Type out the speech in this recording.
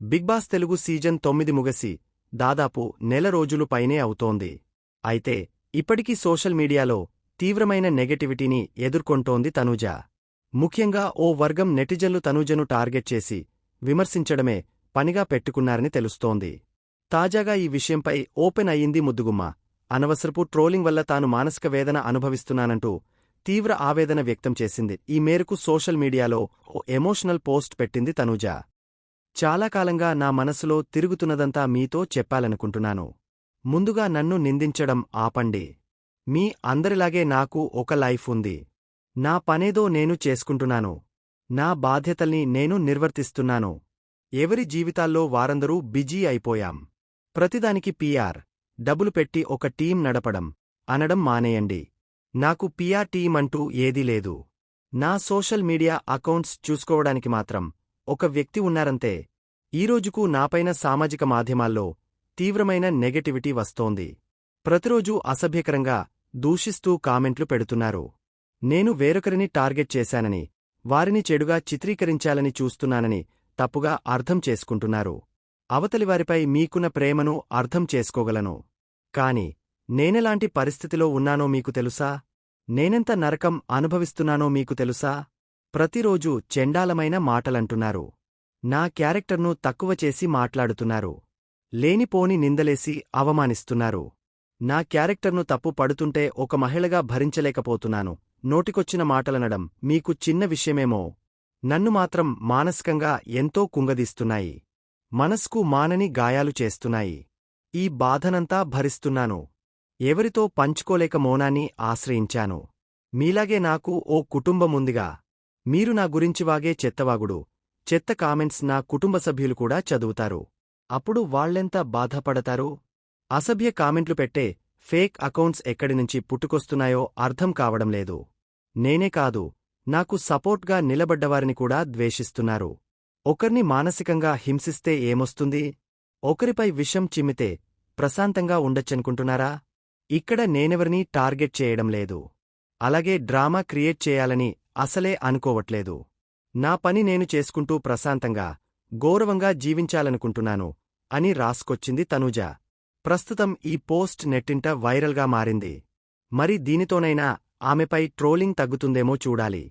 Big boss Telugu season 9 ముగిసి దాదాపు నెల రోజులు పైనే అవుతోంది. అయితే ఇప్పటికీ సోషల్ మీడియాలో తీవ్రమైన నెగటివిటీని ఎదుర్కొంటోంది తనూజ. ముఖ్యంగా ఓ వర్గం నెటిజన్లు తనూజను టార్గెట్ చేసి విమర్శించడమే పనిగా పెట్టుకున్నారని తెలుస్తోంది. తాజాగా ఈ విషయంపై ఓపెన్ అయ్యింది ముద్దుగుమ్మ. అనవసరపు ట్రోలింగ్ వల్ల తాను మానసిక వేదన అనుభవిస్తున్నానంటూ తీవ్ర ఆవేదన వ్యక్తం చేసింది. ఈ మేరకు సోషల్ మీడియాలో ఓ ఎమోషనల్ పోస్ట్ పెట్టింది తనూజ. చాలా కాలంగా నా మనసులో తిరుగుతున్నదంతా మీతో చెప్పాలనుకుంటున్నాను. ముందుగా నన్ను నిందించడం ఆపండి. మీ అందరిలాగే నాకు ఒక లైఫ్ ఉంది. నా పనేదో నేను చేసుకుంటున్నాను. నా బాధ్యతల్ని నేను నిర్వర్తిస్తున్నాను. ఎవరి జీవితాల్లో వారందరూ బిజీ అయిపోయాం. ప్రతిదానికి పీఆర్ డబ్బులు పెట్టి ఒక టీం నడపడం అనడం మానేయండి. నాకు పీఆర్ టీం అంటూ ఏదీ లేదు. నా సోషల్ మీడియా అకౌంట్స్ చూసుకోవడానికి మాత్రం ఒక వ్యక్తి ఉన్నారంతే. ఈరోజుకు నాపైన సామాజిక మాధ్యమాల్లో తీవ్రమైన నెగటివిటీ వస్తోంది. ప్రతిరోజూ అసభ్యకరంగా దూషిస్తూ కామెంట్లు పెడుతున్నారు. నేను వేరొకరిని టార్గెట్ చేశానని, వారిని చెడుగా చిత్రీకరించాలని చూస్తున్నానని తప్పుగా అర్థం చేసుకుంటున్నారు. అవతలివారిపై మీకున్న ప్రేమను అర్థం చేసుకోగలను. కాని నేనెలాంటి పరిస్థితిలో ఉన్నానో మీకు తెలుసా? నేనెంత నరకం అనుభవిస్తున్నానో మీకు తెలుసా? ప్రతిరోజూ చెండాలమైన మాటలంటున్నారు. నా క్యారెక్టర్ను తక్కువ చేసి మాట్లాడుతున్నారు. లేనిపోని నిందలేసి అవమానిస్తున్నారు. నా క్యారెక్టర్ను తప్పు పడుతుంటే ఒక మహిళగా భరించలేకపోతున్నాను. నోటికొచ్చిన మాటలనడం మీకు చిన్న విషయమేమో, నన్ను మాత్రం మానసికంగా ఎంతో కుంగదీస్తున్నాయి. మనస్కు మానని గాయాలు చేస్తున్నాయి. ఈ బాధనంతా భరిస్తున్నాను. ఎవరితో పంచుకోలేక మౌనాన్ని ఆశ్రయించాను. మీలాగే నాకు ఓ కుటుంబముందిగా. మీరు నా గురించి వాగే చెత్తవాగుడు, చెత్త కామెంట్స్ నా కుటుంబ సభ్యులు కూడా చదువుతారు. అప్పుడు వాళ్లెంత బాధపడతారు? అసభ్య కామెంట్లు పెట్టే ఫేక్ అకౌంట్స్ ఎక్కడినుంచి పుట్టుకొస్తున్నాయో అర్థం కావడం లేదు. నేనే కాదు, నాకు సపోర్ట్గా నిలబడ్డవారిని కూడా ద్వేషిస్తున్నారు. ఒకర్ని మానసికంగా హింసిస్తే ఏమొస్తుంది? ఒకరిపై విషం చిమ్మితే ప్రశాంతంగా ఉండొచ్చనుకుంటున్నారా? ఇక్కడ నేనెవరినీ టార్గెట్ చేయడం లేదు. అలాగే డ్రామా క్రియేట్ చేయాలని అసలే అనుకోవట్లేదు. నా పని నేను చేసుకుంటూ ప్రశాంతంగా, గౌరవంగా జీవించాలనుకుంటున్నాను అని రాసుకొచ్చింది తనూజ. ప్రస్తుతం ఈ పోస్ట్ నెట్టింట వైరల్గా మారింది. మరి దీనితోనైనా ఆమెపై ట్రోలింగ్ తగ్గుతుందేమో చూడాలి.